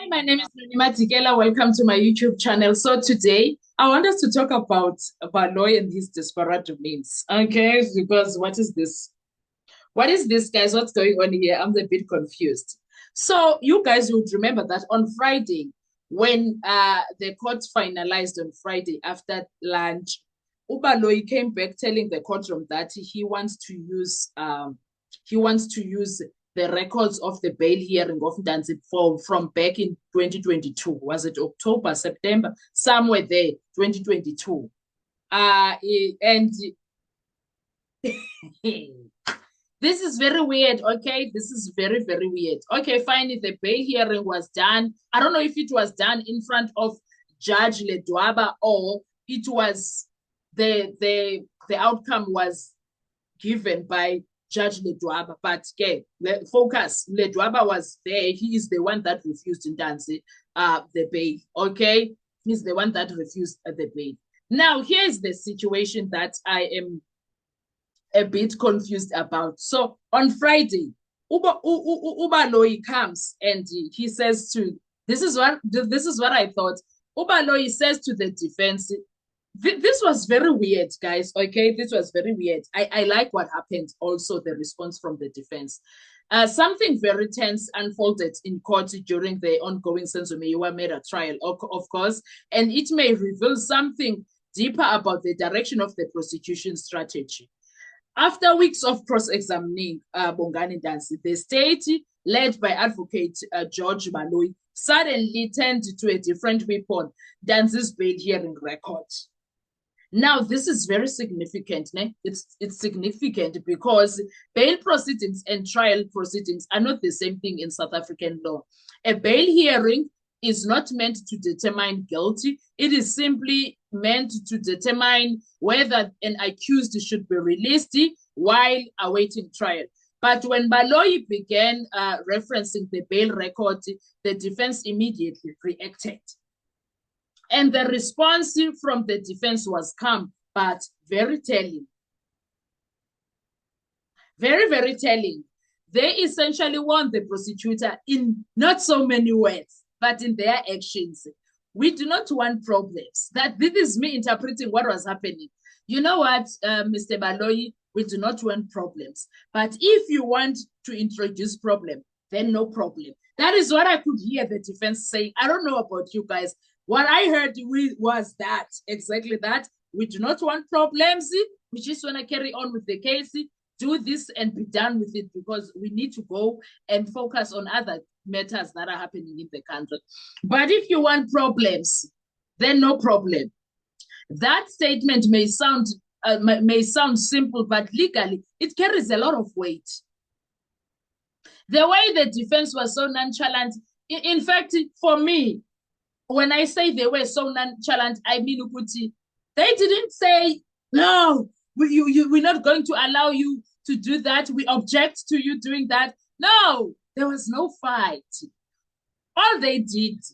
Hi, my name is Nonima Tikela. Welcome to my YouTube channel. So today, I want us to talk about Baloyi and his desperado means. Okay, because what is this? What is this, guys? What's going on here? I'm a bit confused. So you guys would remember that on Friday, when the court finalized on Friday after lunch, Ubaloyi came back telling the courtroom that he wants to use the records of the bail hearing of Ndanzi from back in 2022. Was it October, September, somewhere there, 2022? And this is very weird, okay? This is very, very weird. Okay, fine. If the bail hearing was done, I don't know if it was done in front of Judge Ledwaba or it was the outcome was given by Judge Ledwaba. But okay, focus. Ledwaba was there. He is the one that refused in Ndanzi the bail. Okay, he's the one that refused the bail. Now, here's the situation that I am a bit confused about. So on Friday, Ubaloyi comes and he says to this is what I thought. Ubaloyi says to the defense, this was very weird, guys. Okay, this was very weird. I like what happened. Also, the response from the defense. Something very tense unfolded in court during the ongoing Senzo Mera trial, of course, and it may reveal something deeper about the direction of the prosecution strategy. After weeks of cross-examining Bongani Ndanzi, the state, led by Advocate George Baloyi, suddenly turned to a different weapon, Ndanzi's bail hearing record. Now, this is very significant. Ne? It's significant because bail proceedings and trial proceedings are not the same thing in South African law. A bail hearing is not meant to determine guilty. It is simply meant to determine whether an accused should be released while awaiting trial. But when Baloyi began referencing the bail record, the defense immediately reacted. And the response from the defense was calm, but very telling. Very, very telling. They essentially warned the prosecutor in not so many words, but in their actions. We do not want problems. That this is me interpreting what was happening. You know what, Mr. Baloyi, we do not want problems. But if you want to introduce problem, then no problem. That is what I could hear the defense saying. I don't know about you guys. What I heard was that, exactly that. We do not want problems. We just want to carry on with the case, do this and be done with it because we need to go and focus on other matters that are happening in the country. But if you want problems, then no problem. That statement may sound simple, but legally, it carries a lot of weight. The way the defense was so nonchalant, in fact, for me, when I say they were so nonchalant, I mean, they didn't say, no, we're not going to allow you to do that. We object to you doing that. No, there was no fight. All they did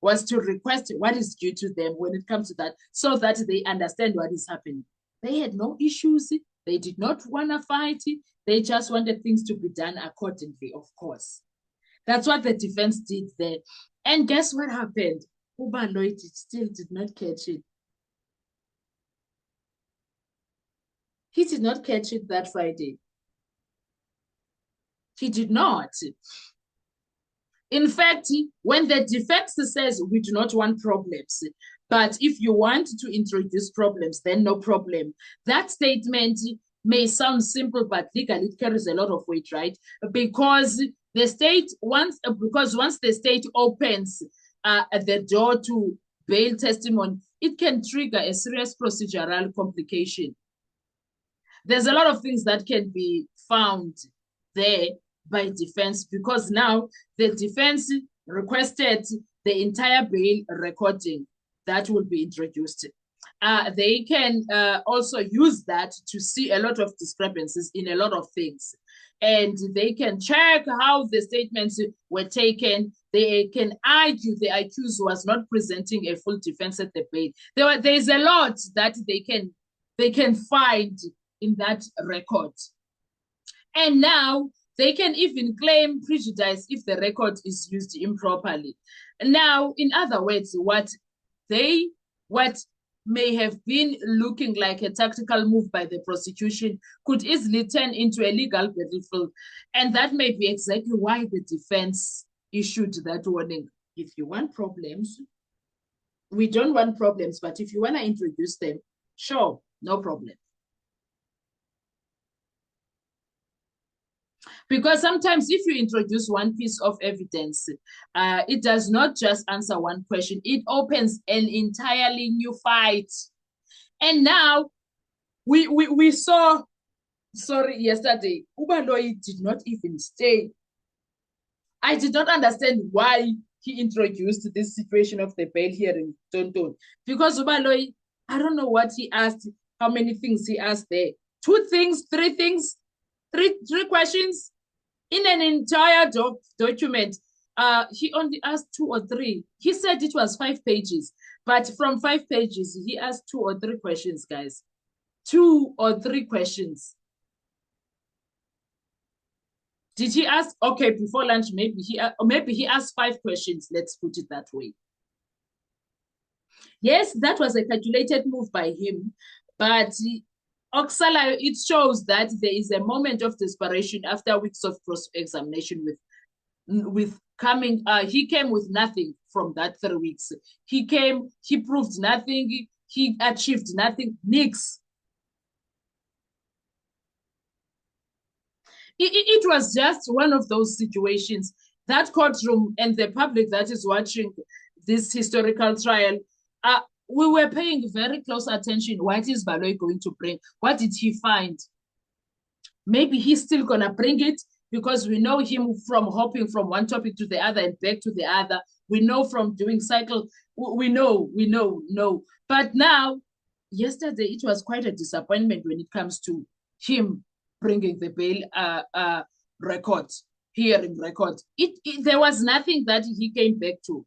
was to request what is due to them when it comes to that, so that they understand what is happening. They had no issues. They did not want to fight. They just wanted things to be done accordingly, of course. That's what the defense did there. And guess what happened? Ubaloyi still did not catch it. He did not catch it that Friday. He did not. In fact, when the defense says we do not want problems, but if you want to introduce problems, then no problem. That statement may sound simple, but legally it carries a lot of weight, right? Because the state once the state opens the door to bail testimony, it can trigger a serious procedural complication. There's a lot of things that can be found there by defense because now the defense requested the entire bail recording that will be introduced. They can also use that to see a lot of discrepancies in a lot of things. And they can check how the statements were taken. They can argue the accused was not presenting a full defense at the bail. There's a lot that they can find in that record. And now They can even claim prejudice if the record is used improperly. Now, in other words, what may have been looking like a tactical move by the prosecution could easily turn into a legal battlefield. And that may be exactly why the defense issued that warning. If you want problems, we don't want problems, but if you want to introduce them, sure, no problem. Because sometimes if you introduce one piece of evidence, it does not just answer one question, it opens an entirely new fight. And now we saw, sorry, yesterday, Ubaloyi did not even stay. I did not understand why he introduced this situation of the bail hearing, Tonton. Because Ubaloyi, I don't know what he asked, how many things he asked there. 2 things, 3 things, three questions in an entire document. He only asked 2 or 3. He said it was 5 pages, but from 5 pages, he asked 2 or 3 questions, guys. 2 or 3 questions. Did he ask? Okay, before lunch, maybe he asked 5 questions. Let's put it that way. Yes, that was a calculated move by him, but Oksala, it shows that there is a moment of desperation after weeks of cross-examination with coming. He came with nothing from that 3 weeks. He proved nothing. He achieved nothing. Nix. It was just one of those situations. That courtroom and the public that is watching this historical trial, we were paying very close attention. What is Baloyi going to bring? What did he find? Maybe he's still going to bring it because we know him from hopping from one topic to the other and back to the other. We know from doing cycle. We know. But now, yesterday, it was quite a disappointment when it comes to him bringing the bail hearing record. There was nothing that he came back to.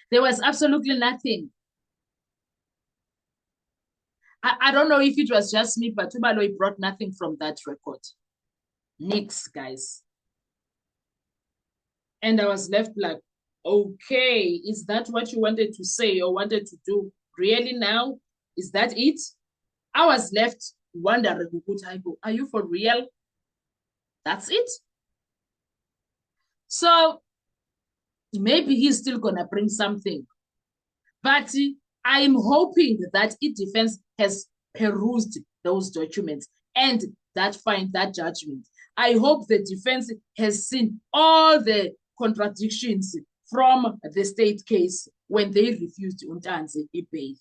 There was absolutely nothing. I don't know if it was just me, but Ubaloyi brought nothing from that record. Nix, guys. And I was left like, okay, is that what you wanted to say or wanted to do? Really now? Is that it? I was left wondering, are you for real? That's it? So maybe he's still going to bring something. But I'm hoping that defense has perused those documents and that judgment. I hope the defense has seen all the contradictions from the state case when they refused Untanzi bail.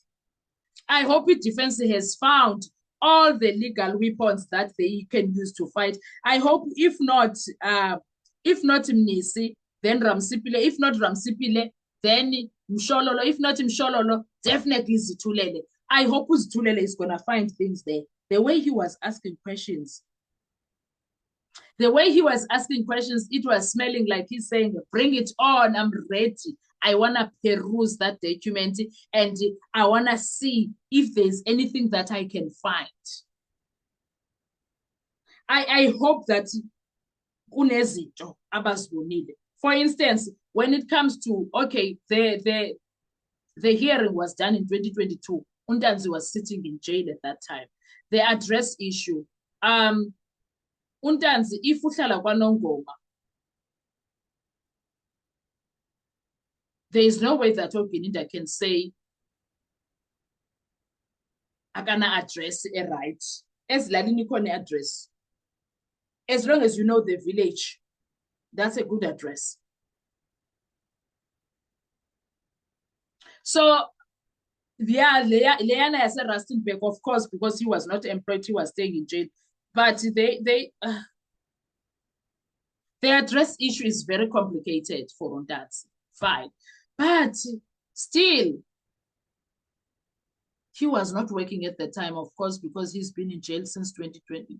I hope the defense has found all the legal weapons that they can use to fight. I hope if not Mnisi, then Ramsipile. If not Ramsipile, then Mshololo. If not Mshololo, definitely Zitulele. I hope Zitulele is going to find things there. The way he was asking questions, it was smelling like he's saying, bring it on, I'm ready. I want to peruse that document and I want to see if there's anything that I can find. I hope that unezito abazibonile. For instance, when it comes to, okay, the hearing was done in 2022. Untanzi was sitting in jail at that time. The address issue. Untanzi, if uhlala kwaNongoma, there is no way that Ogininda can say, I'm going to address a right. As Lalini Kone address. As long as you know the village, that's a good address. So, yeah, Leana said Rustenburg, of course, because he was not employed, he was staying in jail. But the address issue is very complicated for Untanzi. Fine. But still, he was not working at the time, of course, because he's been in jail since 2020.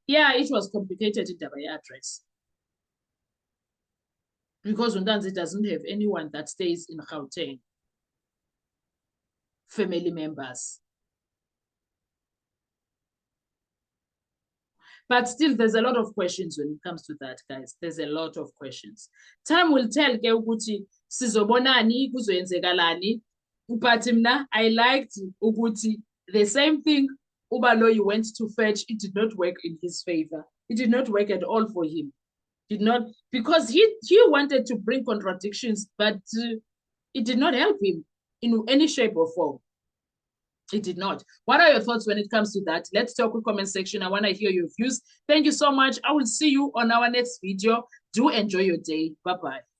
Yeah, it was complicated in the address. Because Untanzi doesn't have anyone that stays in Gauteng. Family members. But still, there's a lot of questions when it comes to that, guys. There's a lot of questions. Time will tell ke ukuthi sizobonani kuzoyenzekalani. But mna, I liked ukuthi the same thing Ubaloyi went to fetch, it did not work in his favor. It did not work at all for him. Did not, because he wanted to bring contradictions, but it did not help him in any shape or form. It did not. What are your thoughts when it comes to that? Let's talk in the comment section. I want to hear your views. Thank you so much. I will see you on our next video. Do enjoy your day. Bye-bye.